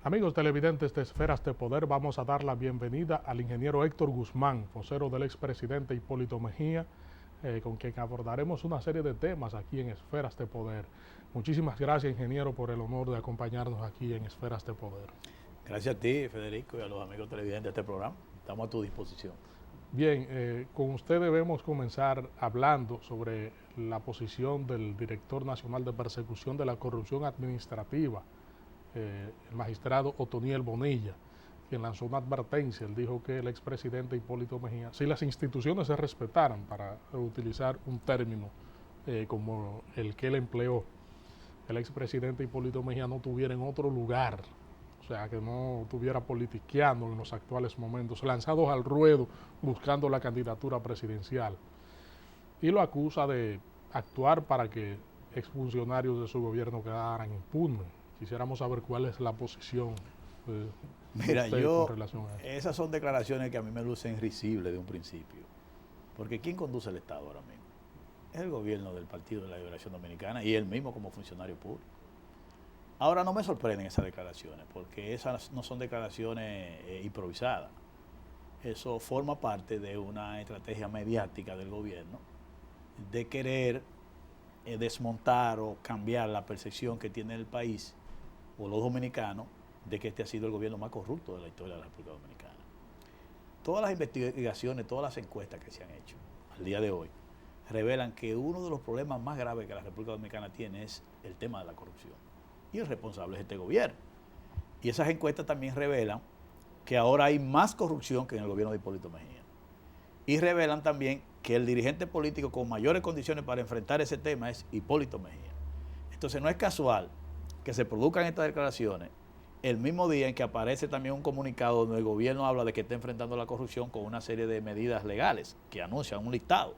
Amigos televidentes de Esferas de Poder, vamos a dar la bienvenida al ingeniero Héctor Guzmán, vocero del expresidente Hipólito Mejía, con quien abordaremos una serie de temas aquí en Esferas de Poder. Muchísimas gracias, ingeniero, por el honor de acompañarnos aquí en Esferas de Poder. Gracias a ti, Federico, y a los amigos televidentes de este programa. Estamos a tu disposición. Bien, con usted debemos comenzar hablando sobre la posición del director nacional de persecución de la corrupción administrativa, el magistrado Otoniel Bonilla, quien lanzó una advertencia. Él dijo que el expresidente Hipólito Mejía, si las instituciones se respetaran, para utilizar un término como el que él empleó, el expresidente Hipólito Mejía no tuviera en otro lugar, o sea, que no estuviera politiqueando en los actuales momentos, lanzados al ruedo buscando la candidatura presidencial. Y lo acusa de actuar para que exfuncionarios de su gobierno quedaran impunes. Quisiéramos saber cuál es la posición de usted con relación a eso. Esas son declaraciones que a mí me lucen risibles de un principio. Porque ¿quién conduce el Estado ahora mismo? Es el gobierno del Partido de la Liberación Dominicana y él mismo como funcionario público. Ahora no me sorprenden esas declaraciones, porque esas no son declaraciones improvisadas. Eso forma parte de una estrategia mediática del gobierno de querer desmontar o cambiar la percepción que tiene el país o los dominicanos de que este ha sido el gobierno más corrupto de la historia de la República Dominicana. Todas las investigaciones, todas las encuestas que se han hecho al día de hoy revelan que uno de los problemas más graves que la República Dominicana tiene es el tema de la corrupción. Y el responsable es este gobierno. Y esas encuestas también revelan que ahora hay más corrupción que en el gobierno de Hipólito Mejía. Y revelan también que el dirigente político con mayores condiciones para enfrentar ese tema es Hipólito Mejía. Entonces no es casual que se produzcan estas declaraciones el mismo día en que aparece también un comunicado donde el gobierno habla de que está enfrentando la corrupción con una serie de medidas legales que anuncian un listado.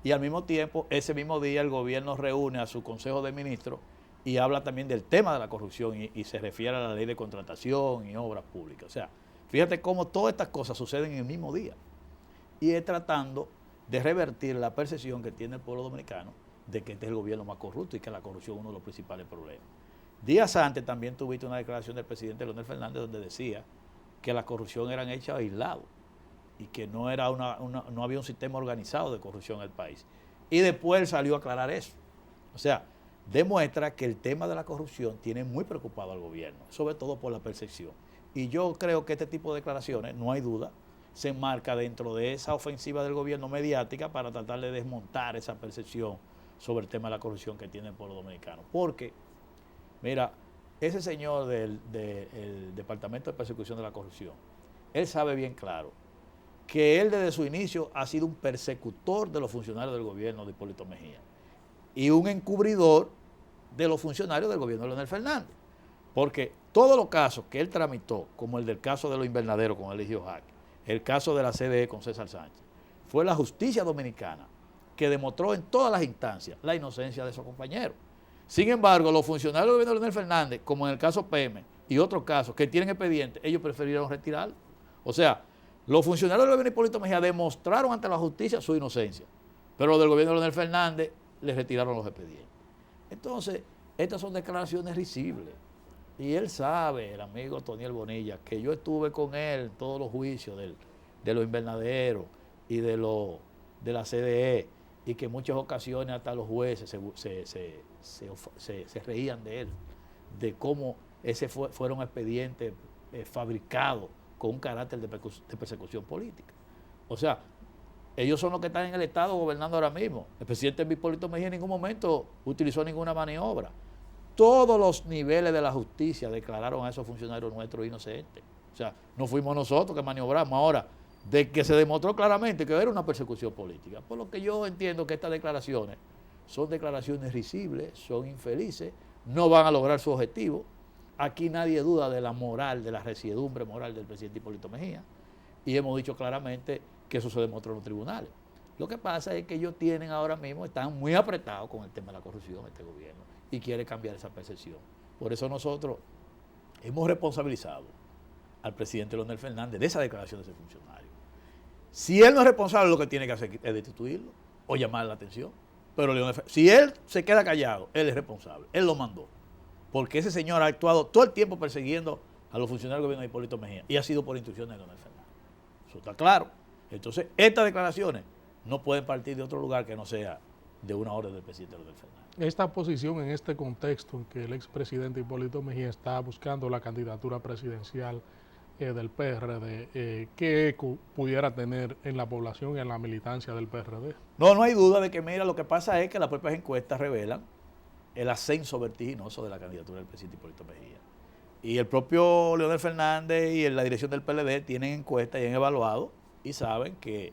Y al mismo tiempo, ese mismo día el gobierno reúne a su Consejo de Ministros y habla también del tema de la corrupción y se refiere a la ley de contratación y obras públicas. O sea, fíjate cómo todas estas cosas suceden en el mismo día. Y es tratando de revertir la percepción que tiene el pueblo dominicano de que este es el gobierno más corrupto y que la corrupción es uno de los principales problemas. Días antes también tuviste una declaración del presidente Leonel Fernández donde decía que la corrupción eran hechas aislados y que no había un sistema organizado de corrupción en el país. Y después él salió a aclarar eso. O sea, demuestra que el tema de la corrupción tiene muy preocupado al gobierno, sobre todo por la percepción. Y yo creo que este tipo de declaraciones, no hay duda, se enmarca dentro de esa ofensiva del gobierno mediática para tratar de desmontar esa percepción sobre el tema de la corrupción que tiene el pueblo dominicano. Porque, mira, ese señor del Departamento de Persecución de la Corrupción, él sabe bien claro que él desde su inicio ha sido un persecutor de los funcionarios del gobierno de Hipólito Mejía y un encubridor de los funcionarios del gobierno de Leonel Fernández. Porque todos los casos que él tramitó, como el del caso de los invernaderos con Eligio Jaque, el caso de la CDE con César Sánchez, fue la justicia dominicana que demostró en todas las instancias la inocencia de esos compañeros. Sin embargo, los funcionarios del gobierno de Leonel Fernández, como en el caso PEME y otros casos que tienen expedientes, ellos prefirieron retirarlo. O sea, los funcionarios del gobierno de Hipólito Mejía demostraron ante la justicia su inocencia, pero los del gobierno de Leonel Fernández les retiraron los expedientes. Entonces, estas son declaraciones risibles. Y él sabe, el amigo Otoniel Bonilla, que yo estuve con él en todos los juicios de los invernaderos y de la CDE, y que en muchas ocasiones hasta los jueces se reían de él, de cómo ese fueron expedientes fabricados con un carácter de persecución política. O sea, ellos son los que están en el Estado gobernando ahora mismo. El presidente Hipólito Mejía en ningún momento utilizó ninguna maniobra. Todos los niveles de la justicia declararon a esos funcionarios nuestros inocentes. O sea, no fuimos nosotros que maniobramos. Ahora, de que se demostró claramente que era una persecución política. Por lo que yo entiendo que estas declaraciones son declaraciones risibles, son infelices, no van a lograr su objetivo. Aquí nadie duda de la moral, de la resiedumbre moral del presidente Hipólito Mejía. Y hemos dicho claramente que eso se demostró en los tribunales. Lo que pasa es que ellos tienen ahora mismo, están muy apretados con el tema de la corrupción, este gobierno, y quiere cambiar esa percepción. Por eso nosotros hemos responsabilizado al presidente Leonel Fernández de esa declaración de ese funcionario. Si él no es responsable, lo que tiene que hacer es destituirlo o llamar la atención. Pero si él se queda callado, él es responsable, él lo mandó. Porque ese señor ha actuado todo el tiempo persiguiendo a los funcionarios del gobierno de Hipólito Mejía y ha sido por instrucciones de Leonel Fernández. Eso está claro. Entonces, estas declaraciones no pueden partir de otro lugar que no sea de una orden del presidente Leonel Fernández. Esta posición en este contexto en que el expresidente Hipólito Mejía está buscando la candidatura presidencial del PRD, ¿qué eco pudiera tener en la población y en la militancia del PRD? No hay duda de que, mira, lo que pasa es que las propias encuestas revelan el ascenso vertiginoso de la candidatura del presidente Hipólito Mejía. Y el propio Leonel Fernández y la dirección del PLD tienen encuestas y han evaluado y saben que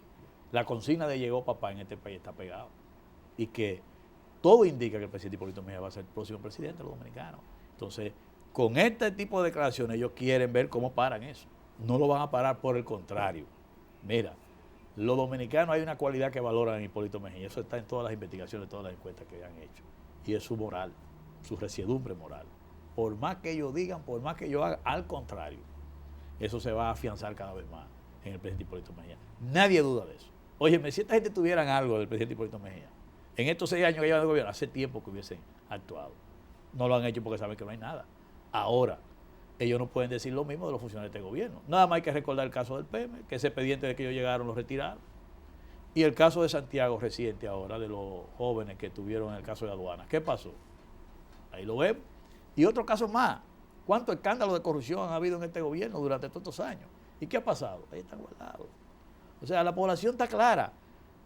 la consigna de llegó papá en este país está pegado. Y que todo indica que el presidente Hipólito Mejía va a ser el próximo presidente de los dominicanos. Entonces, con este tipo de declaraciones ellos quieren ver cómo paran eso. No lo van a parar, por el contrario. Mira, los dominicanos hay una cualidad que valoran en Hipólito Mejía. Eso está en todas las investigaciones, todas las encuestas que han hecho. Y es su moral, su resiedumbre moral. Por más que ellos digan, por más que ellos hagan, al contrario, eso se va a afianzar cada vez más en el presidente Hipólito Mejía. Nadie duda de eso. Óyeme, si esta gente tuvieran algo del presidente Hipólito Mejía, en estos 6 años que llevan de gobierno, hace tiempo que hubiesen actuado. No lo han hecho porque saben que no hay nada. Ahora, ellos no pueden decir lo mismo de los funcionarios de este gobierno. Nada más hay que recordar el caso del PM, que ese expediente de que ellos llegaron lo retiraron. Y el caso de Santiago reciente ahora, de los jóvenes que tuvieron en el caso de aduanas. ¿Qué pasó? Ahí lo vemos. Y otro caso más. ¿Cuántos escándalos de corrupción han habido en este gobierno durante todos estos años? ¿Y qué ha pasado? Ahí están guardados. O sea, la población está clara.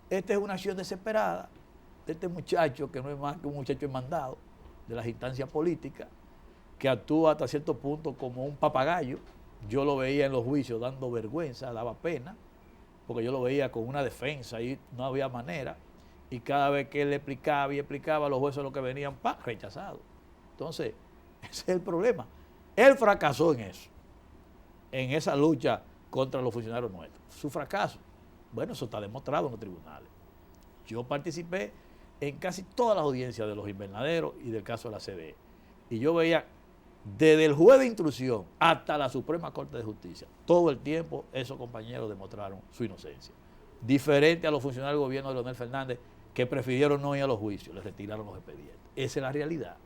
Esta es una acción desesperada de este muchacho, que no es más que un muchacho mandado de las instancias políticas, que actúa hasta cierto punto como un papagayo. Yo lo veía en los juicios dando vergüenza, daba pena, porque yo lo veía con una defensa y no había manera. Y cada vez que él explicaba, los jueces lo que venían, rechazados. Entonces, ese es el problema. Él fracasó en eso, en esa lucha contra los funcionarios nuestros. Su fracaso, bueno, eso está demostrado en los tribunales. Yo participé en casi todas las audiencias de los invernaderos y del caso de la CDE. Y yo veía desde el juez de instrucción hasta la Suprema Corte de Justicia, todo el tiempo esos compañeros demostraron su inocencia. Diferente a los funcionarios del gobierno de Leonel Fernández, que prefirieron no ir a los juicios, les retiraron los expedientes. Esa es la realidad.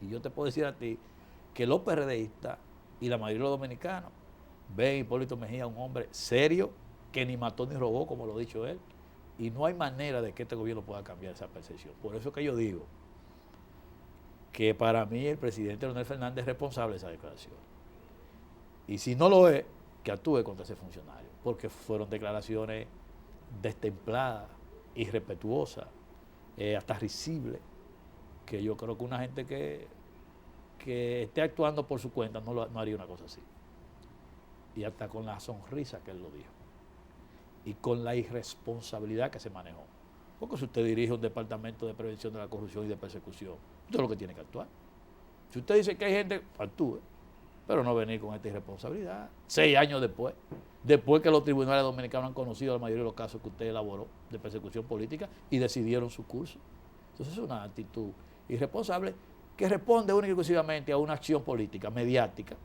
Y yo te puedo decir a ti que los PRDistas y la mayoría de los dominicanos ven a Hipólito Mejía un hombre serio, que ni mató ni robó, como lo ha dicho él, y no hay manera de que este gobierno pueda cambiar esa percepción. Por eso que yo digo que para mí el presidente Leonel Fernández es responsable de esa declaración. Y si no lo es, que actúe contra ese funcionario, porque fueron declaraciones destempladas, irrespetuosas, hasta risibles, que yo creo que una gente que esté actuando por su cuenta no haría una cosa así. Y hasta con la sonrisa que él lo dijo. Y con la irresponsabilidad que se manejó. Porque si usted dirige un departamento de prevención de la corrupción y de persecución, usted es lo que tiene que actuar. Si usted dice que hay gente, actúe, pero no venir con esta irresponsabilidad. 6 años después que los tribunales dominicanos han conocido la mayoría de los casos que usted elaboró de persecución política y decidieron su curso. Entonces es una actitud irresponsable que responde única y exclusivamente a una acción política, mediática,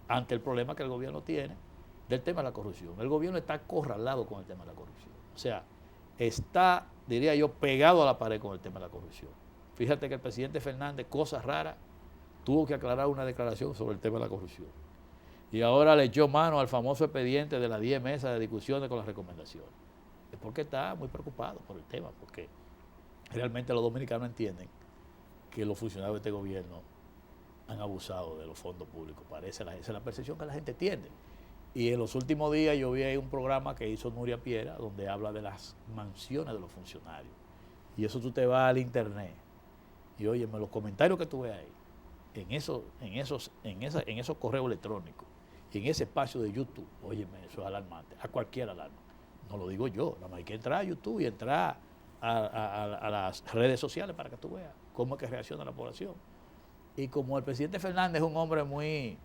ante el problema que el gobierno tiene del tema de la corrupción. El gobierno está acorralado con el tema de la corrupción. O sea, está, diría yo, pegado a la pared con el tema de la corrupción. Fíjate que el presidente Fernández, cosa rara, tuvo que aclarar una declaración sobre el tema de la corrupción. Y ahora le echó mano al famoso expediente de las 10 mesas de discusiones con las recomendaciones. Es porque está muy preocupado por el tema, porque realmente los dominicanos entienden que los funcionarios de este gobierno han abusado de los fondos públicos. Esa es la percepción que la gente tiene. Y en los últimos días yo vi ahí un programa que hizo Nuria Piera, donde habla de las mansiones de los funcionarios. Y eso tú te vas al internet y óyeme, los comentarios que tú ves ahí, en esos correos electrónicos, y en ese espacio de YouTube, óyeme, eso es alarmante, a cualquier alarma. No lo digo yo, nada más hay que entrar a YouTube y entrar a las redes sociales para que tú veas cómo es que reacciona la población. Y como el presidente Fernández es un hombre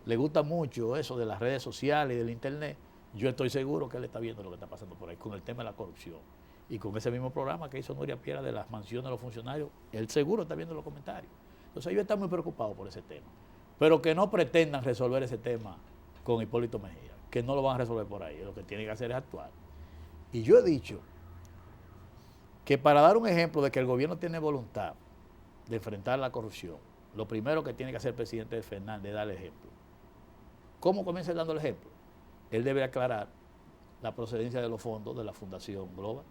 le gusta mucho eso de las redes sociales y del internet, yo estoy seguro que él está viendo lo que está pasando por ahí con el tema de la corrupción. Y con ese mismo programa que hizo Nuria Piera de las mansiones de los funcionarios, él seguro está viendo los comentarios. Entonces ellos están muy preocupados por ese tema. Pero que no pretendan resolver ese tema con Hipólito Mejía, que no lo van a resolver por ahí. Lo que tienen que hacer es actuar. Y yo he dicho que para dar un ejemplo de que el gobierno tiene voluntad de enfrentar la corrupción, lo primero que tiene que hacer el presidente Fernández es dar el ejemplo. ¿Cómo comienza dando el ejemplo? Él debe aclarar la procedencia de los fondos de la Fundación Global.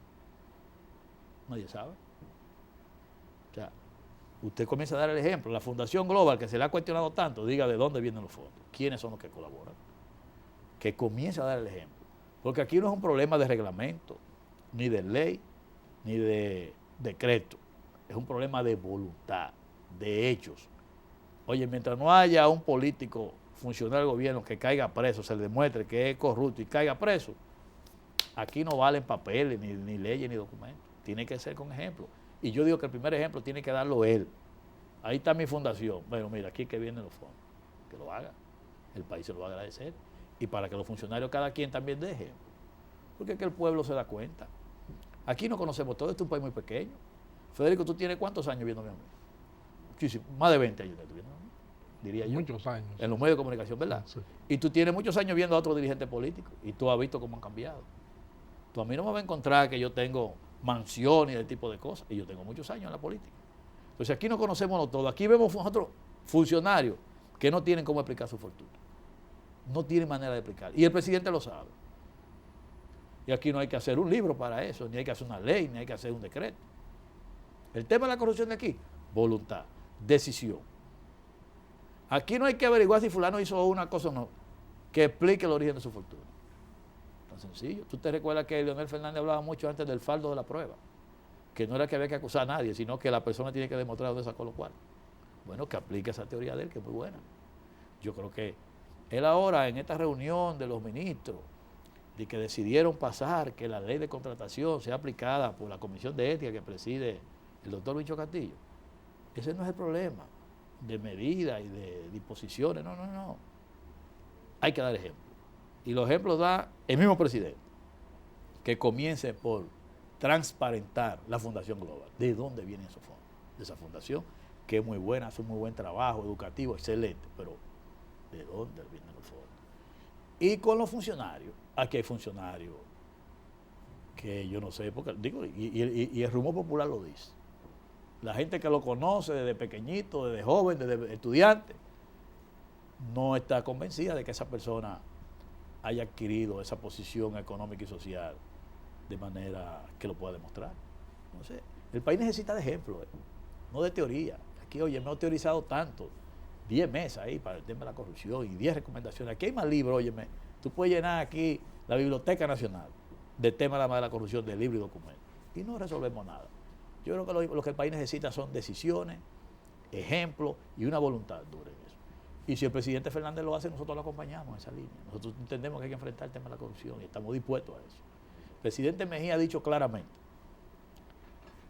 Nadie sabe. O sea, usted comienza a dar el ejemplo. La Fundación Global, que se le ha cuestionado tanto, diga de dónde vienen los fondos, quiénes son los que colaboran. Que comience a dar el ejemplo. Porque aquí no es un problema de reglamento, ni de ley, ni de decreto. Es un problema de voluntad, de hechos. Oye, mientras no haya un político funcionario del gobierno que caiga preso, se le demuestre que es corrupto y caiga preso, aquí no valen papeles, ni leyes, ni documentos. Tiene que ser con ejemplo. Y yo digo que el primer ejemplo tiene que darlo él. Ahí está mi fundación. Bueno, mira, aquí que vienen los fondos. Que lo haga. El país se lo va a agradecer. Y para que los funcionarios, cada quien también dé ejemplo. Porque es que el pueblo se da cuenta. Aquí no conocemos todo, este es un país muy pequeño. Federico, ¿tú tienes cuántos años viéndome a mí? Muchísimo, más de 20 años viéndome a mí, diría yo. Muchos años. En los medios de comunicación, ¿verdad? Sí. Y tú tienes muchos años viendo a otros dirigentes políticos y tú has visto cómo han cambiado. Tú a mí no me vas a encontrar que yo tengo mansiones y ese tipo de cosas. Y yo tengo muchos años en la política. Entonces aquí no conocemos todo. Aquí vemos nosotros funcionarios que no tienen cómo explicar su fortuna. No tienen manera de explicar. Y el presidente lo sabe. Y aquí no hay que hacer un libro para eso, ni hay que hacer una ley, ni hay que hacer un decreto. El tema de la corrupción de aquí, voluntad, decisión. Aquí no hay que averiguar si fulano hizo una cosa o no, que explique el origen de su fortuna. Tan sencillo. Tú te recuerdas que Leonel Fernández hablaba mucho antes del fardo de la prueba, que no era que había que acusar a nadie, sino que la persona tiene que demostrar dónde sacó lo cual. Bueno, que aplique esa teoría de él, que es muy buena. Yo creo que él ahora, en esta reunión de los ministros, de que decidieron pasar que la ley de contratación sea aplicada por la Comisión de Ética que preside el doctor Bicho Castillo, ese no es el problema de medidas y de disposiciones, no. Hay que dar ejemplos. Y los ejemplos da el mismo presidente, que comience por transparentar la Fundación Global. ¿De dónde vienen esos fondos? De esa fundación, que es muy buena, hace un muy buen trabajo educativo, excelente, pero ¿de dónde vienen los fondos? Y con los funcionarios, aquí hay funcionarios que yo no sé, porque digo, y el rumor popular lo dice. La gente que lo conoce desde pequeñito, desde joven, desde estudiante, no está convencida de que esa persona haya adquirido esa posición económica y social de manera que lo pueda demostrar. No sé. El país necesita de ejemplos, no de teoría. Aquí, oye, me he teorizado tanto, 10 mesas ahí para el tema de la corrupción y 10 recomendaciones. Aquí hay más libros, óyeme. Tú puedes llenar aquí la Biblioteca Nacional del tema de la corrupción, de libros y documentos. Y no resolvemos nada. Yo creo que lo que el país necesita son decisiones, ejemplos y una voluntad dura en eso. Y si el presidente Fernández lo hace, nosotros lo acompañamos en esa línea. Nosotros entendemos que hay que enfrentar el tema de la corrupción y estamos dispuestos a eso. El presidente Mejía ha dicho claramente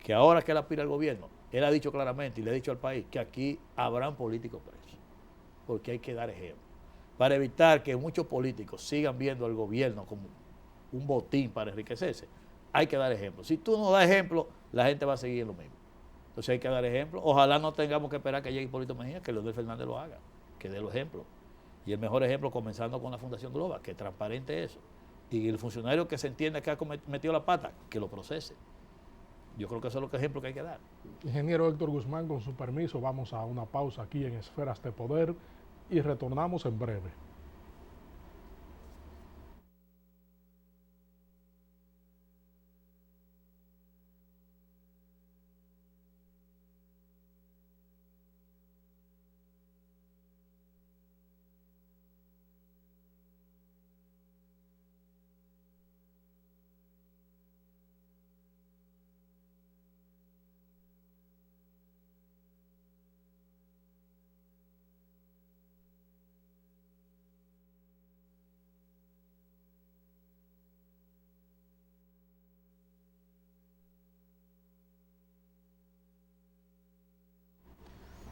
que ahora que él aspira al gobierno, él ha dicho claramente y le ha dicho al país que aquí habrán políticos presos, porque hay que dar ejemplo, para evitar que muchos políticos sigan viendo al gobierno como un botín para enriquecerse. Hay que dar ejemplo. Si tú no das ejemplo, la gente va a seguir en lo mismo. Entonces hay que dar ejemplo. Ojalá no tengamos que esperar que llegue Hipólito Mejía, que Leonel Fernández lo haga, que dé los ejemplos. Y el mejor ejemplo comenzando con la Fundación Global, que transparente eso. Y el funcionario que se entienda que ha metido la pata, que lo procese. Yo creo que eso es el ejemplo que hay que dar. Ingeniero Héctor Guzmán, con su permiso, vamos a una pausa aquí en Esferas de Poder y retornamos en breve.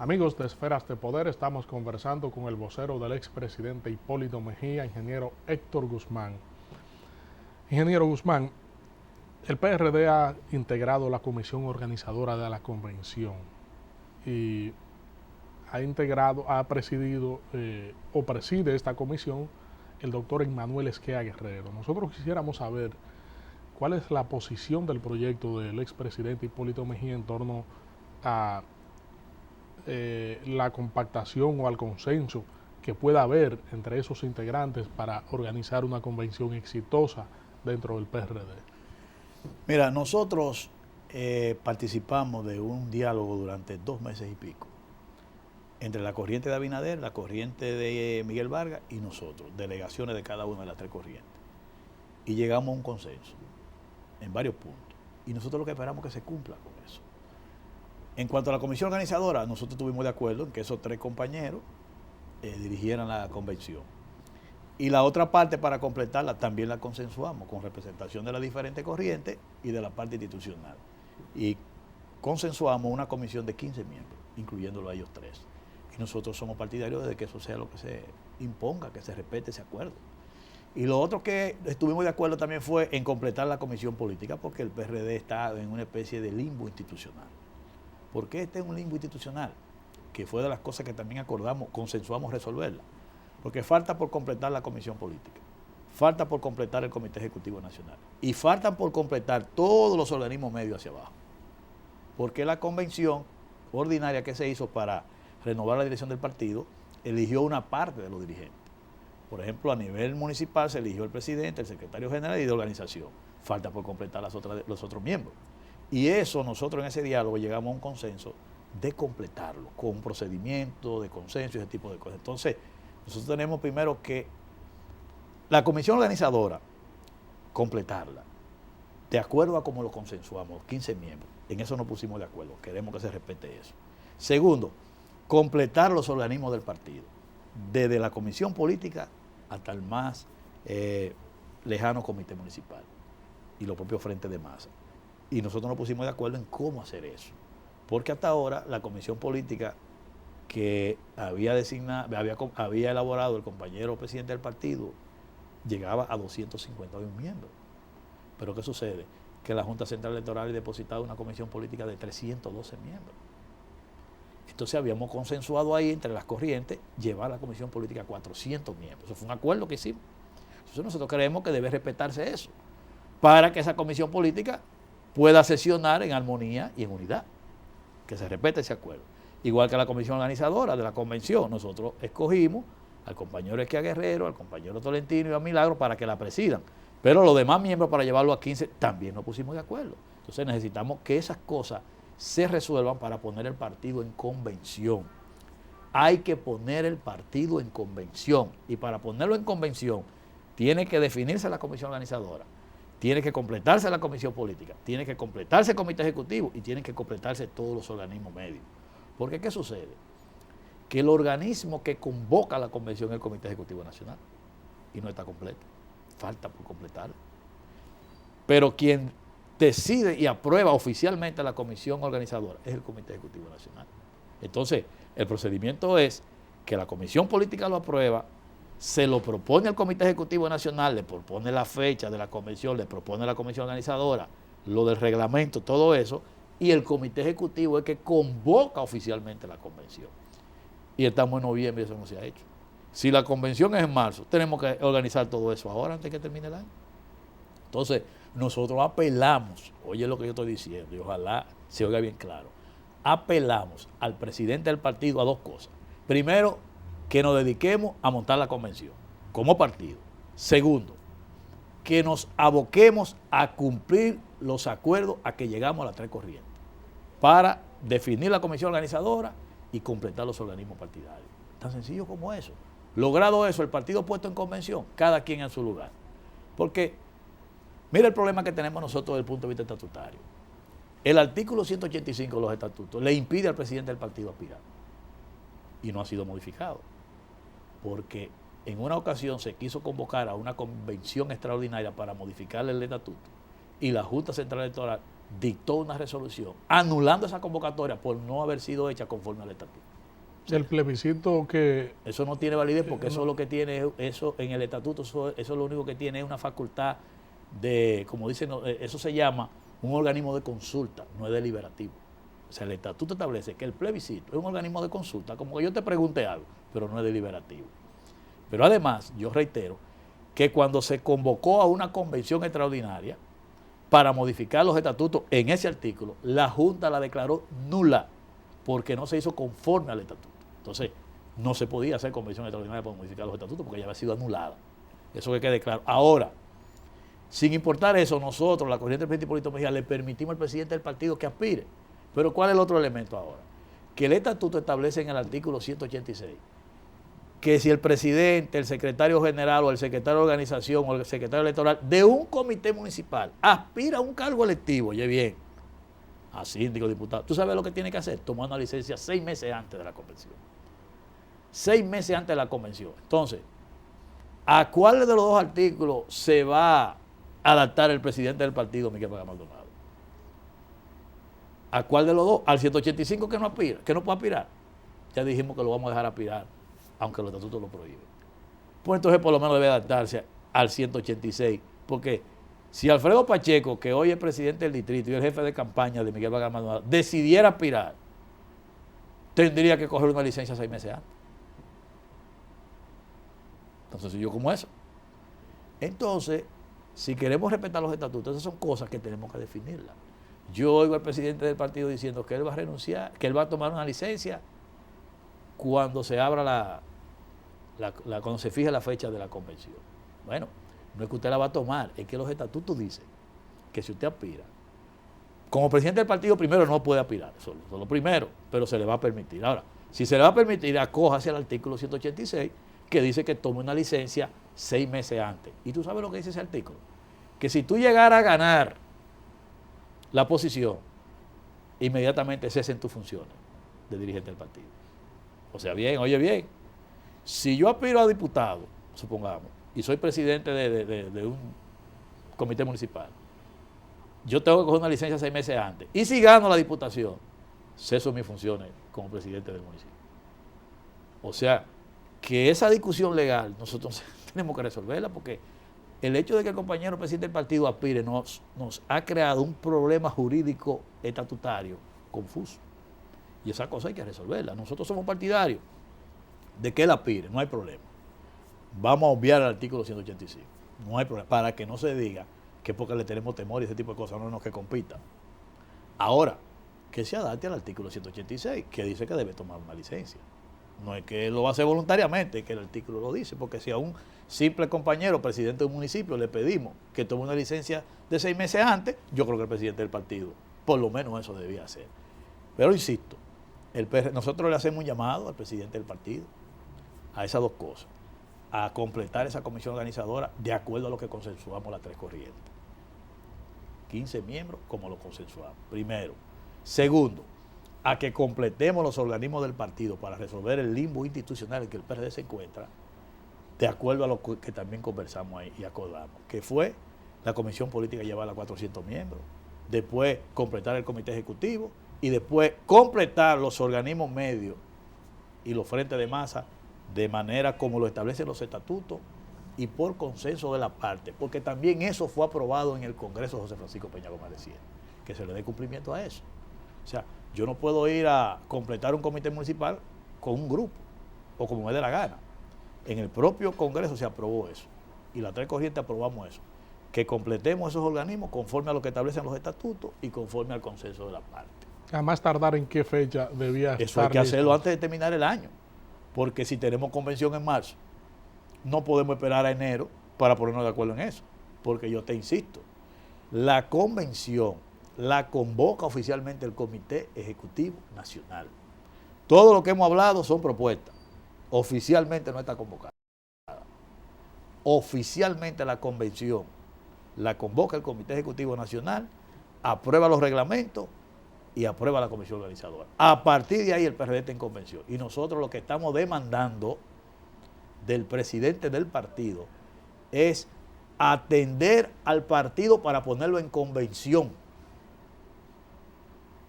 Amigos de Esferas de Poder, estamos conversando con el vocero del expresidente Hipólito Mejía, ingeniero Héctor Guzmán. Ingeniero Guzmán, el PRD ha integrado la comisión organizadora de la convención y ha presidido o preside esta comisión el doctor Emmanuel Esquea Guerrero. Nosotros quisiéramos saber cuál es la posición del proyecto del expresidente Hipólito Mejía en torno a la compactación o al consenso que pueda haber entre esos integrantes para organizar una convención exitosa dentro del PRD? Mira, nosotros participamos de un diálogo durante 2 meses y pico entre la corriente de Abinader, la corriente de Miguel Vargas y nosotros, delegaciones de cada una de las 3 corrientes. Y llegamos a un consenso en varios puntos. Y nosotros lo que esperamos es que se cumpla con eso. En cuanto a la comisión organizadora, nosotros estuvimos de acuerdo en que esos 3 compañeros dirigieran la convención. Y la otra parte, para completarla, también la consensuamos con representación de las diferentes corrientes y de la parte institucional. Y consensuamos una comisión de 15 miembros, incluyéndolo a ellos 3. Y nosotros somos partidarios de que eso sea lo que se imponga, que se respete ese acuerdo. Y lo otro que estuvimos de acuerdo también fue en completar la comisión política, porque el PRD está en una especie de limbo institucional. ¿Por qué está en un limbo institucional? Que fue de las cosas que también acordamos, consensuamos resolverla. Porque falta por completar la comisión política, falta por completar el Comité Ejecutivo Nacional y faltan por completar todos los organismos medios hacia abajo. Porque la convención ordinaria que se hizo para renovar la dirección del partido eligió una parte de los dirigentes. Por ejemplo, a nivel municipal se eligió el presidente, el secretario general y de organización. Falta por completar los otros miembros. Y eso nosotros en ese diálogo llegamos a un consenso de completarlo, con un procedimiento de consenso y ese tipo de cosas. Entonces, nosotros tenemos primero que la comisión organizadora, completarla, de acuerdo a como lo consensuamos, 15 miembros. En eso nos pusimos de acuerdo, queremos que se respete eso. Segundo, completar los organismos del partido, desde la comisión política hasta el más lejano comité municipal y los propios frentes de masa. Y nosotros nos pusimos de acuerdo en cómo hacer eso, porque hasta ahora la comisión política que había elaborado el compañero presidente del partido llegaba a 251 miembros. Pero ¿qué sucede? Que la Junta Central Electoral ha depositado una comisión política de 312 miembros. Entonces habíamos consensuado ahí entre las corrientes llevar la comisión política a 400 miembros. Eso fue un acuerdo que hicimos. Entonces nosotros creemos que debe respetarse eso para que esa comisión política pueda sesionar en armonía y en unidad. Que se respete ese acuerdo. Igual que la comisión organizadora de la convención, nosotros escogimos al compañero Esquia Guerrero, al compañero Tolentino y a Milagro para que la presidan. Pero los demás miembros para llevarlo a 15 también nos pusimos de acuerdo. Entonces necesitamos que esas cosas se resuelvan para poner el partido en convención. Hay que poner el partido en convención. Y para ponerlo en convención, tiene que definirse la comisión organizadora, tiene que completarse la comisión política, tiene que completarse el comité ejecutivo y tienen que completarse todos los organismos medios. Porque ¿qué sucede? Que el organismo que convoca la convención es el Comité Ejecutivo Nacional y no está completo, falta por completarlo. Pero quien decide y aprueba oficialmente la comisión organizadora es el Comité Ejecutivo Nacional. Entonces, el procedimiento es que la comisión política lo aprueba, se lo propone al Comité Ejecutivo Nacional, le propone la fecha de la convención, le propone a la comisión organizadora, lo del reglamento, todo eso, y el Comité Ejecutivo es que convoca oficialmente la convención. Y estamos en noviembre y eso no se ha hecho. Si la convención es en marzo, tenemos que organizar todo eso ahora antes que termine el año. Entonces, nosotros apelamos, oye lo que yo estoy diciendo, y ojalá se oiga bien claro, apelamos al presidente del partido a 2 cosas. Primero, que nos dediquemos a montar la convención como partido. Segundo, que nos aboquemos a cumplir los acuerdos a que llegamos a las 3 corrientes para definir la comisión organizadora y completar los organismos partidarios. Tan sencillo como eso. Logrado eso, el partido puesto en convención, cada quien en su lugar. Porque, mira el problema que tenemos nosotros desde el punto de vista estatutario. El artículo 185 de los estatutos le impide al presidente del partido aspirar. Y no ha sido modificado. Porque en una ocasión se quiso convocar a una convención extraordinaria para modificar el estatuto y la Junta Central Electoral dictó una resolución anulando esa convocatoria por no haber sido hecha conforme al estatuto. El plebiscito que... Eso no tiene validez porque eso es lo que tiene, eso en el estatuto, eso es lo único que tiene es una facultad de, como dicen, eso se llama un organismo de consulta, no es deliberativo. O sea, el estatuto establece que el plebiscito es un organismo de consulta, como que yo te pregunte algo, pero no es deliberativo. Pero además, yo reitero que cuando se convocó a una convención extraordinaria para modificar los estatutos en ese artículo, la Junta la declaró nula porque no se hizo conforme al estatuto. Entonces, no se podía hacer convención extraordinaria para modificar los estatutos porque ya había sido anulada. Eso que quede claro. Ahora, sin importar eso, nosotros, la corriente del Frente Hipólito Mejía, le permitimos al presidente del partido que aspire. Pero ¿cuál es el otro elemento ahora? Que el estatuto establece en el artículo 186 que si el presidente, el secretario general o el secretario de organización o el secretario electoral de un comité municipal aspira a un cargo electivo, oye bien, a síndico, diputado, ¿tú sabes lo que tiene que hacer? Tomar una licencia 6 meses antes de la convención. 6 meses antes de la convención. Entonces, ¿a cuál de los dos artículos se va a adaptar el presidente del partido, Miguel Vargas Maldonado? ¿A cuál de los dos? Al 185 que no aspira, que no puede aspirar. Ya dijimos que lo vamos a dejar aspirar, aunque los estatutos lo prohíben. Pues entonces por lo menos debe adaptarse al 186, porque si Alfredo Pacheco, que hoy es presidente del distrito y el jefe de campaña de Miguel Vargas Maldonado, decidiera aspirar, tendría que coger una licencia 6 meses antes. Entonces, yo como eso. Entonces, si queremos respetar los estatutos, esas son cosas que tenemos que definirlas. Yo oigo al presidente del partido diciendo que él va a renunciar, que él va a tomar una licencia cuando se abra cuando se fije la fecha de la convención. Bueno, no es que usted la va a tomar, es que los estatutos dicen que si usted aspira, como presidente del partido primero no puede aspirar, eso es lo primero, pero se le va a permitir. Ahora, si se le va a permitir, acójase al artículo 186, que dice que tome una licencia 6 meses antes. ¿Y tú sabes lo que dice ese artículo? Que si tú llegaras a ganar la posición, inmediatamente cesen tus funciones de dirigente del partido. O sea, bien, oye bien, si yo aspiro a diputado, supongamos, y soy presidente de un comité municipal, yo tengo que coger una licencia 6 meses antes. Y si gano la diputación, ceso mis funciones como presidente del municipio. O sea, que esa discusión legal nosotros tenemos que resolverla, porque el hecho de que el compañero presidente del partido aspire nos ha creado un problema jurídico estatutario confuso. Y esa cosa hay que resolverla. Nosotros somos partidarios de que él aspire, no hay problema. Vamos a obviar el artículo 185, no hay problema, para que no se diga que porque le tenemos temor y ese tipo de cosas, no, que compita. Ahora, que se adapte al artículo 186, que dice que debe tomar una licencia. No es que él lo va a hacer voluntariamente, es que el artículo lo dice, porque si a un simple compañero, presidente de un municipio, le pedimos que tome una licencia de 6 meses antes, yo creo que el presidente del partido, por lo menos eso debía hacer. Pero insisto, nosotros le hacemos un llamado al presidente del partido a esas dos cosas, a completar esa comisión organizadora de acuerdo a lo que consensuamos las 3 corrientes. 15 miembros como lo consensuamos, primero. Segundo, a que completemos los organismos del partido para resolver el limbo institucional en que el PRD se encuentra, de acuerdo a lo que también conversamos ahí y acordamos, que fue la comisión política llevar a 400 miembros, después completar el comité ejecutivo y después completar los organismos medios y los frentes de masa de manera como lo establecen los estatutos y por consenso de la parte, porque también eso fue aprobado en el Congreso de José Francisco Peña Gómez decía, que se le dé cumplimiento a eso. O sea, yo no puedo ir a completar un comité municipal con un grupo o como me dé la gana. En el propio Congreso se aprobó eso y las 3 corrientes aprobamos eso, que completemos esos organismos conforme a lo que establecen los estatutos y conforme al consenso de la parte. A más tardar, ¿en qué fecha debía estar? Eso hay que hacerlo antes de terminar el año, porque si tenemos convención en marzo, no podemos esperar a enero para ponernos de acuerdo en eso, porque yo te insisto, la convención la convoca oficialmente el Comité Ejecutivo Nacional. Todo lo que hemos hablado son propuestas, oficialmente no está convocada. Oficialmente la convención la convoca el Comité Ejecutivo Nacional, aprueba los reglamentos y aprueba la comisión organizadora. A partir de ahí el PRD está en convención. Y nosotros lo que estamos demandando del presidente del partido es atender al partido para ponerlo en convención.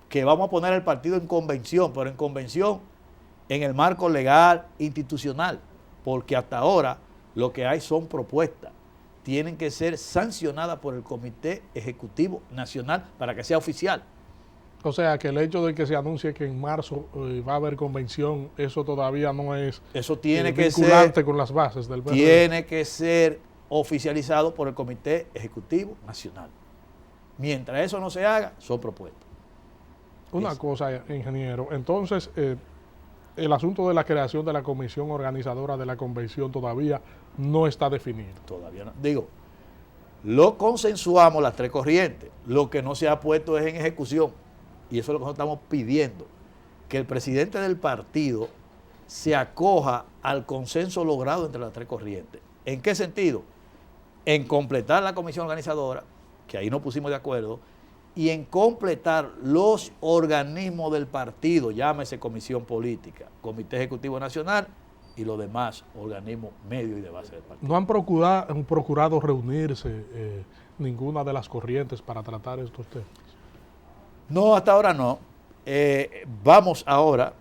Que vamos a poner al partido en convención, pero en convención en el marco legal institucional, porque hasta ahora lo que hay son propuestas. Tienen que ser sancionadas por el Comité Ejecutivo Nacional para que sea oficial. O sea, que el hecho de que se anuncie que en marzo va a haber convención, eso todavía no es eso tiene que vinculante ser, con las bases del PRD. Tiene que ser oficializado por el Comité Ejecutivo Nacional. Mientras eso no se haga, son propuestas. Una cosa, ingeniero, entonces el asunto de la creación de la comisión organizadora de la convención todavía no está definido. Todavía no. Digo, lo consensuamos las tres corrientes. Lo que no se ha puesto es en ejecución. Y eso es lo que nosotros estamos pidiendo. Que el presidente del partido se acoja al consenso logrado entre las tres corrientes. ¿En qué sentido? En completar la comisión organizadora, que ahí nos pusimos de acuerdo, y en completar los organismos del partido, llámese comisión política, comité ejecutivo nacional y los demás organismos medios y de base del partido. ¿No han procurado reunirse ninguna de las corrientes para tratar estos temas? No, hasta ahora no. Vamos ahora,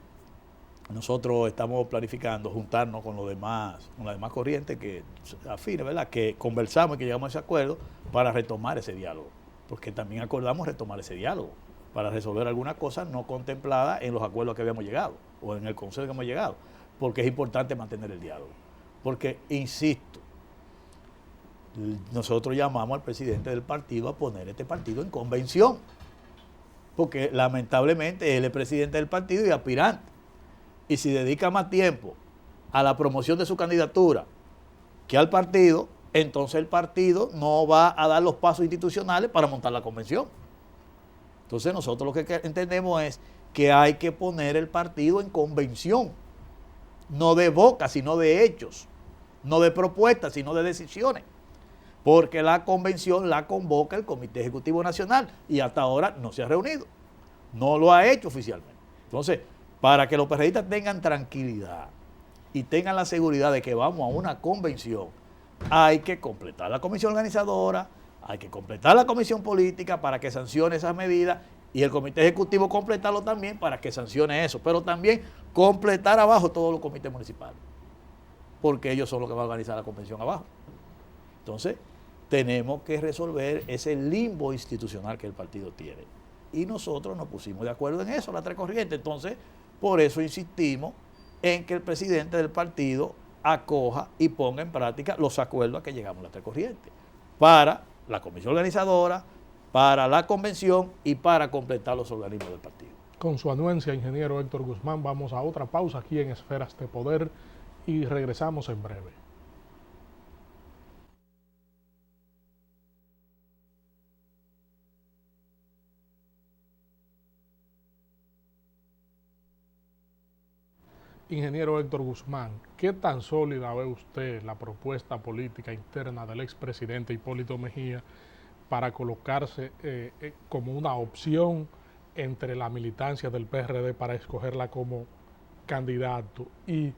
nosotros estamos planificando juntarnos con las demás corrientes que afines, ¿verdad? Que conversamos y que llegamos a ese acuerdo para retomar ese diálogo. Porque también acordamos retomar ese diálogo para resolver algunas cosas no contempladas en los acuerdos que habíamos llegado o en el consenso que hemos llegado. Porque es importante mantener el diálogo. Porque, insisto, nosotros llamamos al presidente del partido a poner este partido en convención. Porque lamentablemente él es presidente del partido y aspirante. Y si dedica más tiempo a la promoción de su candidatura que al partido, entonces el partido no va a dar los pasos institucionales para montar la convención. Entonces nosotros lo que entendemos es que hay que poner el partido en convención, no de boca, sino de hechos, no de propuestas, sino de decisiones, porque la convención la convoca el Comité Ejecutivo Nacional y hasta ahora no se ha reunido, no lo ha hecho oficialmente. Entonces, para que los PRDistas tengan tranquilidad y tengan la seguridad de que vamos a una convención, hay que completar la comisión organizadora, hay que completar la comisión política para que sancione esas medidas y el comité ejecutivo completarlo también para que sancione eso, pero también completar abajo todos los comités municipales, porque ellos son los que van a organizar la convención abajo. Entonces, tenemos que resolver ese limbo institucional que el partido tiene. Y nosotros nos pusimos de acuerdo en eso, las tres corrientes. Entonces, por eso insistimos en que el presidente del partido acoja y ponga en práctica los acuerdos a que llegamos las tres corrientes, para la comisión organizadora, para la convención y para completar los organismos del partido. Con su anuencia, ingeniero Héctor Guzmán, vamos a otra pausa aquí en Esferas de Poder y regresamos en breve. Ingeniero Héctor Guzmán, ¿qué tan sólida ve usted la propuesta política interna del expresidente Hipólito Mejía para colocarse como una opción entre la militancia del PRD para escogerla como candidato? ¿Y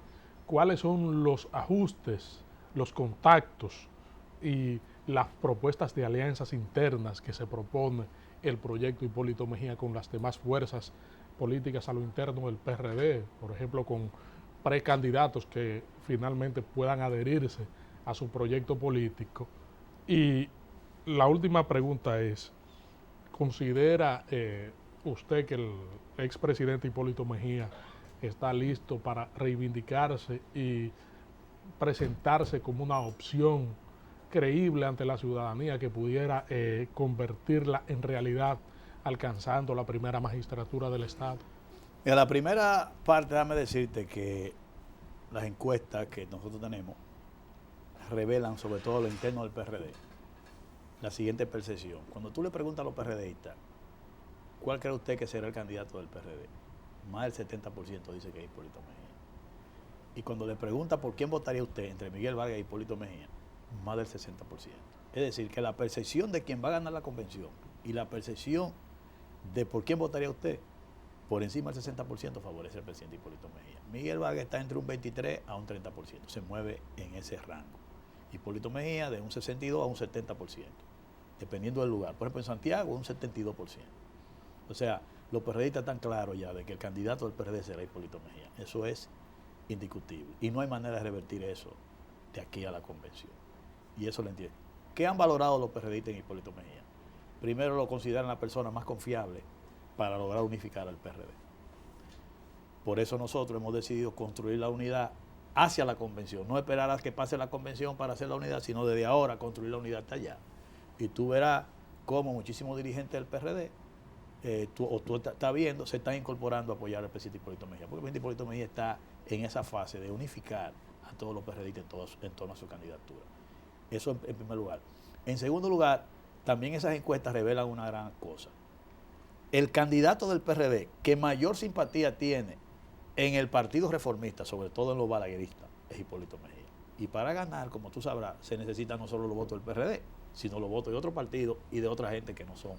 cuáles son los ajustes, los contactos y las propuestas de alianzas internas que se propone el proyecto Hipólito Mejía con las demás fuerzas políticas a lo interno del PRD, por ejemplo, con precandidatos que finalmente puedan adherirse a su proyecto político? Y la última pregunta es, ¿considera usted que el expresidente Hipólito Mejía está listo para reivindicarse y presentarse como una opción creíble ante la ciudadanía que pudiera convertirla en realidad, alcanzando la primera magistratura del Estado? En la primera parte, déjame decirte que las encuestas que nosotros tenemos revelan, sobre todo lo interno del PRD, la siguiente percepción. Cuando tú le preguntas a los PRDistas, ¿cuál cree usted que será el candidato del PRD? Más del 70% dice que es Hipólito Mejía. Y cuando le pregunta por quién votaría usted entre Miguel Vargas y Hipólito Mejía, más del 60%. Es decir, que la percepción de quién va a ganar la convención y la percepción de por quién votaría usted, por encima del 60% favorece al presidente Hipólito Mejía. Miguel Vargas está entre un 23 a un 30%, se mueve en ese rango. Hipólito Mejía de un 62 a un 70%, dependiendo del lugar. Por ejemplo, en Santiago, un 72%. O sea, los PRDistas están claros ya de que el candidato del PRD será Hipólito Mejía. Eso es indiscutible. Y no hay manera de revertir eso de aquí a la convención. Y eso lo entiendo. ¿Qué han valorado los PRDistas en Hipólito Mejía? Primero, lo consideran la persona más confiable para lograr unificar al PRD. Por eso nosotros hemos decidido construir la unidad hacia la convención, no esperar a que pase la convención para hacer la unidad, sino desde ahora construir la unidad hasta allá. Y tú verás cómo muchísimos dirigentes del PRD tú estás viendo, se están incorporando a apoyar al presidente Hipólito Mejía, porque el presidente Hipólito Mejía está en esa fase de unificar a todos los PRDistas en torno a su candidatura. Eso en primer lugar. En segundo lugar, también esas encuestas revelan una gran cosa. El candidato del PRD que mayor simpatía tiene en el Partido Reformista, sobre todo en los balagueristas, es Hipólito Mejía. Y para ganar, como tú sabrás, se necesitan no solo los votos del PRD, sino los votos de otros partidos y de otra gente que no son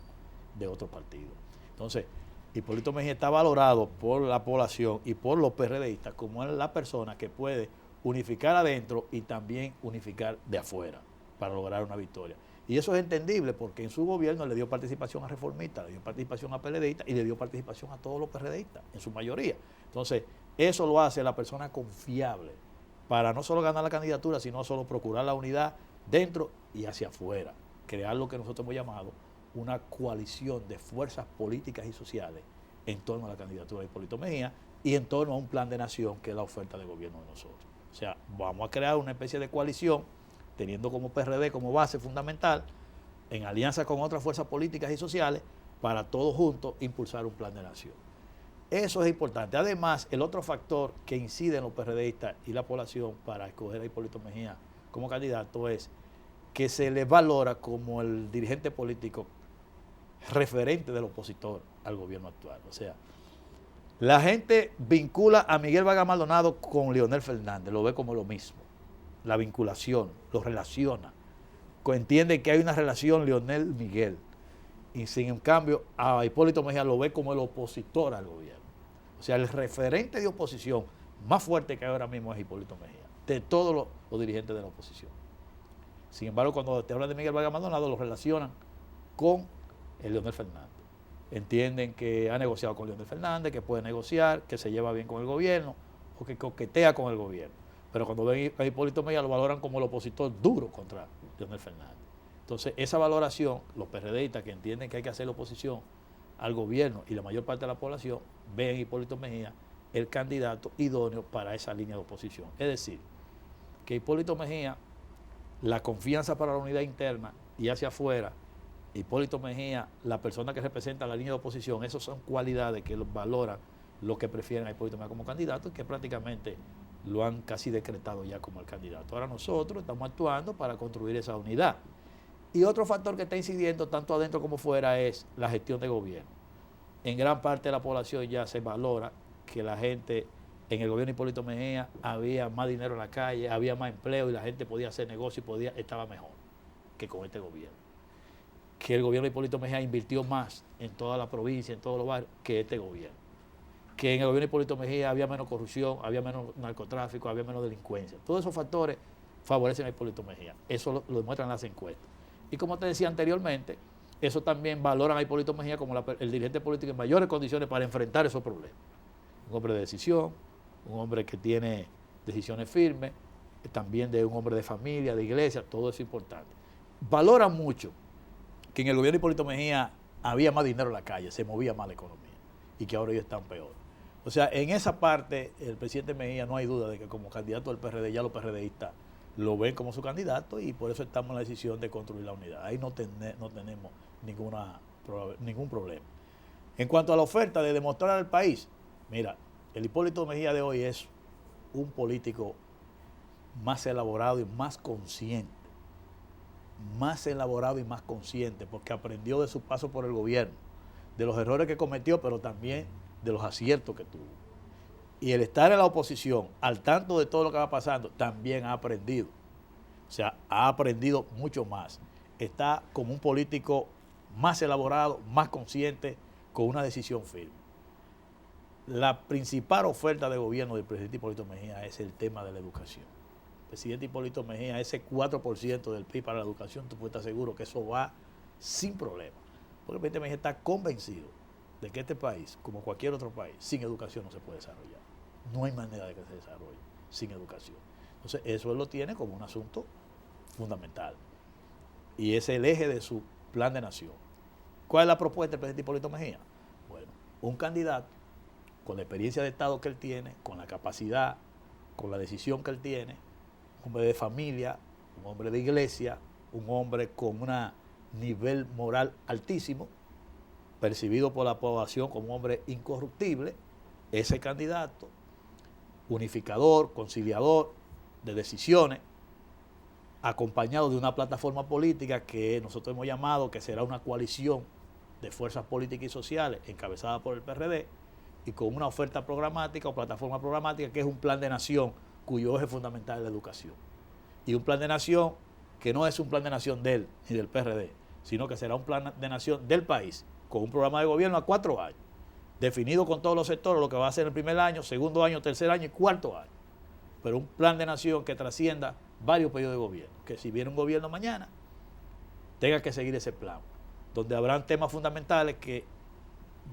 de otros partidos. Entonces, Hipólito Mejía está valorado por la población y por los PRDistas como la persona que puede unificar adentro y también unificar de afuera para lograr una victoria. Y eso es entendible porque en su gobierno le dio participación a reformistas, le dio participación a PLDistas y le dio participación a todos los PRDistas, en su mayoría. Entonces, eso lo hace la persona confiable para no solo ganar la candidatura, sino solo procurar la unidad dentro y hacia afuera. Crear lo que nosotros hemos llamado una coalición de fuerzas políticas y sociales en torno a la candidatura de Hipólito Mejía y en torno a un plan de nación que es la oferta de gobierno de nosotros. O sea, vamos a crear una especie de coalición teniendo como PRD como base fundamental, en alianza con otras fuerzas políticas y sociales, para todos juntos impulsar un plan de nación. Eso es importante. Además, el otro factor que incide en los PRDistas y la población para escoger a Hipólito Mejía como candidato es que se le valora como el dirigente político referente del opositor al gobierno actual. O sea, la gente vincula a Miguel Vargas Maldonado con Leonel Fernández, lo ve como lo mismo. La vinculación, lo relaciona. Entiende que hay una relación Leonel-Miguel. Y sin cambio, a Hipólito Mejía lo ve como el opositor al gobierno. O sea, el referente de oposición más fuerte que hay ahora mismo es Hipólito Mejía, de todos los dirigentes de la oposición. Sin embargo, cuando te hablan de Miguel Vargas Maldonado, lo relacionan con el Leonel Fernández. Entienden que ha negociado con Leonel Fernández, que puede negociar, que se lleva bien con el gobierno o que coquetea con el gobierno. Pero cuando ven a Hipólito Mejía lo valoran como el opositor duro contra Leonel Fernández. Entonces, esa valoración, los PRDistas que entienden que hay que hacer la oposición al gobierno y la mayor parte de la población, ven a Hipólito Mejía el candidato idóneo para esa línea de oposición. Es decir, que Hipólito Mejía, la confianza para la unidad interna y hacia afuera, Hipólito Mejía, la persona que representa la línea de oposición, esas son cualidades que valoran los que prefieren a Hipólito Mejía como candidato y que prácticamente lo han casi decretado ya como el candidato. Ahora nosotros estamos actuando para construir esa unidad. Y otro factor que está incidiendo tanto adentro como fuera es la gestión de gobierno. En gran parte de la población ya se valora que la gente, en el gobierno de Hipólito Mejía, había más dinero en la calle, había más empleo y la gente podía hacer negocio y estaba mejor que con este gobierno. Que el gobierno de Hipólito Mejía invirtió más en toda la provincia, en todos los barrios, que este gobierno. Que en el gobierno de Hipólito Mejía había menos corrupción, había menos narcotráfico, había menos delincuencia. Todos esos factores favorecen a Hipólito Mejía. Eso lo demuestran las encuestas. Y como te decía anteriormente, eso también valoran a Hipólito Mejía como el dirigente político en mayores condiciones para enfrentar esos problemas. Un hombre de decisión, un hombre que tiene decisiones firmes, también de un hombre de familia, de iglesia, todo eso es importante. Valoran mucho que en el gobierno de Hipólito Mejía había más dinero en la calle, se movía más la economía y que ahora ellos están peor. O sea, en esa parte, el presidente Mejía no hay duda de que como candidato del PRD, ya los PRDistas lo ven como su candidato y por eso estamos en la decisión de construir la unidad. Ahí no tenemos ningún problema. En cuanto a la oferta de demostrar al país, mira, el Hipólito Mejía de hoy es un político más elaborado y más consciente. Más elaborado y más consciente, porque aprendió de su paso por el gobierno, de los errores que cometió, pero también de los aciertos que tuvo. Y el estar en la oposición, al tanto de todo lo que va pasando, también ha aprendido. O sea, ha aprendido mucho más. Está como un político más elaborado, más consciente, con una decisión firme. La principal oferta de gobierno del presidente Hipólito Mejía es el tema de la educación. El presidente Hipólito Mejía, ese 4% del PIB para la educación, tú puedes estar seguro que eso va sin problema. Porque el presidente Mejía está convencido de que este país, como cualquier otro país, sin educación no se puede desarrollar. No hay manera de que se desarrolle sin educación. Entonces, eso él lo tiene como un asunto fundamental. Y es el eje de su plan de nación. ¿Cuál es la propuesta del presidente Hipólito Mejía? Bueno, un candidato con la experiencia de Estado que él tiene, con la capacidad, con la decisión que él tiene, un hombre de familia, un hombre de iglesia, un hombre con un nivel moral altísimo, percibido por la población como un hombre incorruptible, ese candidato, unificador, conciliador de decisiones, acompañado de una plataforma política que nosotros hemos llamado que será una coalición de fuerzas políticas y sociales encabezada por el PRD y con una oferta programática o plataforma programática que es un plan de nación cuyo eje fundamental es la educación. Y un plan de nación que no es un plan de nación de él ni del PRD, sino que será un plan de nación del país, con un programa de gobierno a 4 años, definido con todos los sectores, lo que va a ser el primer año, segundo año, tercer año y cuarto año. Pero un plan de nación que trascienda varios periodos de gobierno, que si viene un gobierno mañana, tenga que seguir ese plan, donde habrán temas fundamentales que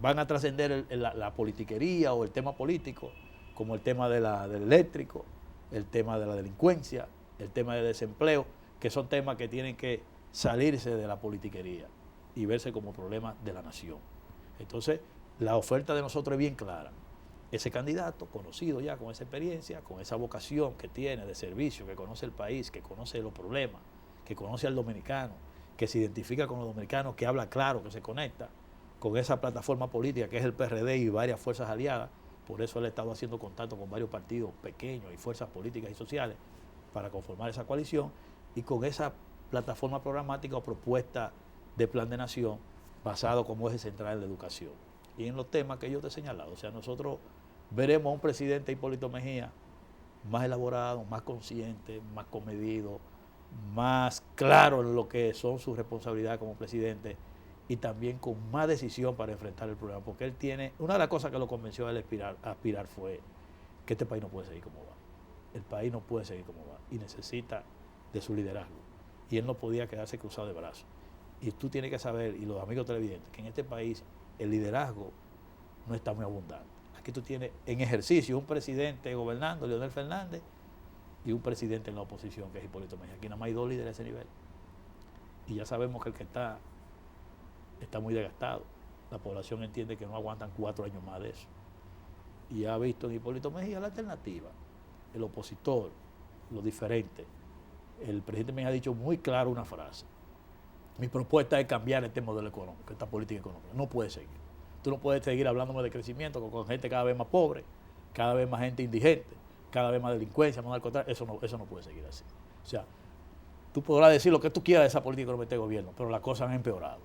van a trascender la politiquería o el tema político, como el tema del eléctrico, el tema de la delincuencia, el tema del desempleo, que son temas que tienen que salirse de la politiquería y verse como problemas de la nación. Entonces, la oferta de nosotros es bien clara. Ese candidato, conocido ya, con esa experiencia, con esa vocación que tiene de servicio, que conoce el país, que conoce los problemas, que conoce al dominicano, que se identifica con los dominicanos, que habla claro, que se conecta con esa plataforma política que es el PRD y varias fuerzas aliadas. Por eso él ha estado haciendo contacto con varios partidos pequeños y fuerzas políticas y sociales para conformar esa coalición, y con esa plataforma programática o propuesta de plan de nación basado como eje central en la educación y en los temas que yo te he señalado. O sea, nosotros veremos a un presidente Hipólito Mejía más elaborado, más consciente, más comedido, más claro en lo que son sus responsabilidades como presidente y también con más decisión para enfrentar el problema, porque él tiene, una de las cosas que lo convenció a él aspirar fue que este país no puede seguir como va. El país no puede seguir como va y necesita de su liderazgo. Y él no podía quedarse cruzado de brazos. Y tú tienes que saber, y los amigos televidentes, que en este país el liderazgo no está muy abundante. Aquí tú tienes en ejercicio un presidente gobernando, Leonel Fernández, y un presidente en la oposición, que es Hipólito Mejía. Aquí nada más hay 2 líderes a ese nivel. Y ya sabemos que el que está muy desgastado. La población entiende que no aguantan 4 años más de eso. Y ha visto en Hipólito Mejía la alternativa, el opositor, lo diferente. El presidente me ha dicho muy claro una frase: mi propuesta es cambiar este modelo económico, esta política económica. No puede seguir. Tú no puedes seguir hablándome de crecimiento con gente cada vez más pobre, cada vez más gente indigente, cada vez más delincuencia, más narcotráfico. Eso no puede seguir así. O sea, tú podrás decir lo que tú quieras de esa política económica de gobierno, pero las cosas han empeorado.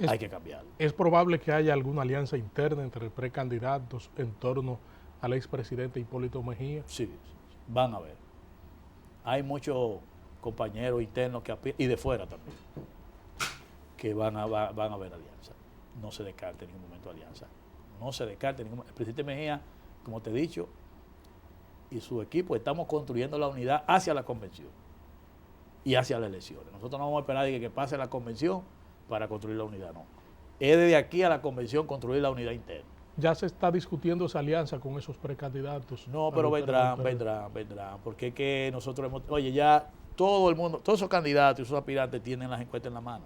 Hay que cambiarlo. ¿Es probable que haya alguna alianza interna entre precandidatos en torno al expresidente Hipólito Mejía? Sí, van a ver. Hay muchos compañeros internos que y de fuera también, que van a haber alianza. No se descarte en ningún momento alianza. No se descarte en ningún momento. El presidente Mejía, como te he dicho, y su equipo estamos construyendo la unidad hacia la convención y hacia las elecciones. Nosotros no vamos a esperar que pase la convención para construir la unidad, no. Es desde aquí a la convención construir la unidad interna. ¿Ya se está discutiendo esa alianza con esos precandidatos? No, pero vendrán, porque es que nosotros hemos, oye, ya todo el mundo, todos esos candidatos y esos aspirantes tienen las encuestas en la mano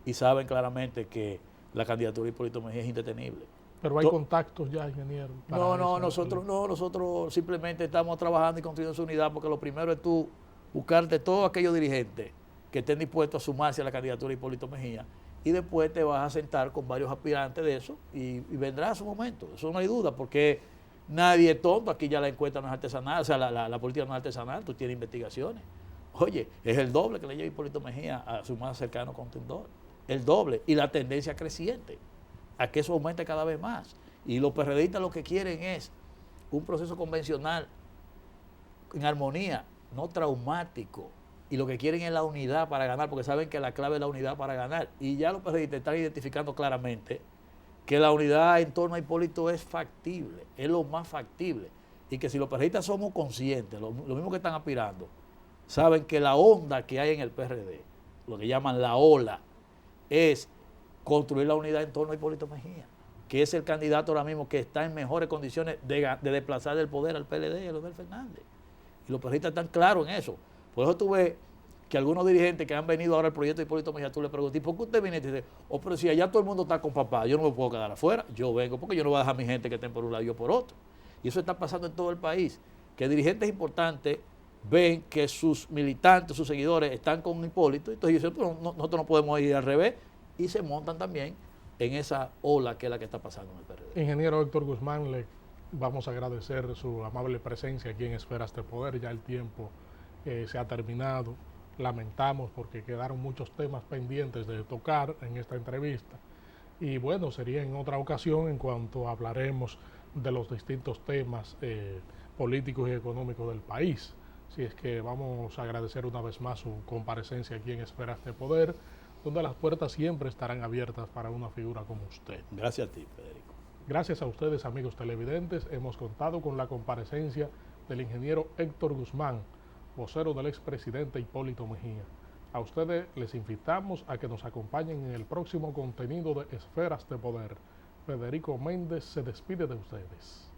y saben claramente que la candidatura de Hipólito Mejía es indetenible. Pero hay contactos ya, ingeniero. Nosotros simplemente estamos trabajando y construyendo su unidad, porque lo primero es tú buscarte todos aquellos dirigentes que estén dispuestos a sumarse a la candidatura de Hipólito Mejía, y después te vas a sentar con varios aspirantes de eso y vendrá su momento. Eso no hay duda, porque nadie es tonto. Aquí ya la encuesta no es artesanal, o sea, la política no es artesanal, tú tienes investigaciones. Oye, es el doble que le lleva Hipólito Mejía a su más cercano contendor. El doble, y la tendencia creciente a que eso aumente cada vez más. Y los PRDistas lo que quieren es un proceso convencional en armonía, no traumático. Y lo que quieren es la unidad para ganar, porque saben que la clave es la unidad para ganar. Y ya los PRDistas están identificando claramente que la unidad en torno a Hipólito es factible, es lo más factible. Y que si los PRDistas somos conscientes, lo mismo que están aspirando, saben que la onda que hay en el PRD, lo que llaman la ola, es construir la unidad en torno a Hipólito Mejía, que es el candidato ahora mismo que está en mejores condiciones de desplazar del poder al PLD y a Leonel Fernández. Y los PRDistas están claros en eso. Por eso tú ves que algunos dirigentes que han venido ahora al proyecto de Hipólito Mejía, tú le preguntas, ¿y por qué usted viene? Y te dice, pero si allá todo el mundo está con papá, yo no me puedo quedar afuera, yo vengo porque yo no voy a dejar a mi gente que estén por un lado y yo por otro. Y eso está pasando en todo el país, que dirigentes importantes ven que sus militantes, sus seguidores están con Hipólito, entonces dicen, nosotros no podemos ir al revés, y se montan también en esa ola que es la que está pasando en el PRD. Ingeniero Héctor Guzmán, le vamos a agradecer su amable presencia aquí en Esferas de Poder. Ya el tiempo se ha terminado. Lamentamos porque quedaron muchos temas pendientes de tocar en esta entrevista. Y bueno, sería en otra ocasión en cuanto hablaremos de los distintos temas políticos y económicos del país. Así es que vamos a agradecer una vez más su comparecencia aquí en Esferas de Poder, donde las puertas siempre estarán abiertas para una figura como usted. Gracias a ti, Federico. Gracias a ustedes, amigos televidentes, hemos contado con la comparecencia del ingeniero Héctor Guzmán, vocero del expresidente Hipólito Mejía. A ustedes les invitamos a que nos acompañen en el próximo contenido de Esferas de Poder. Federico Méndez se despide de ustedes.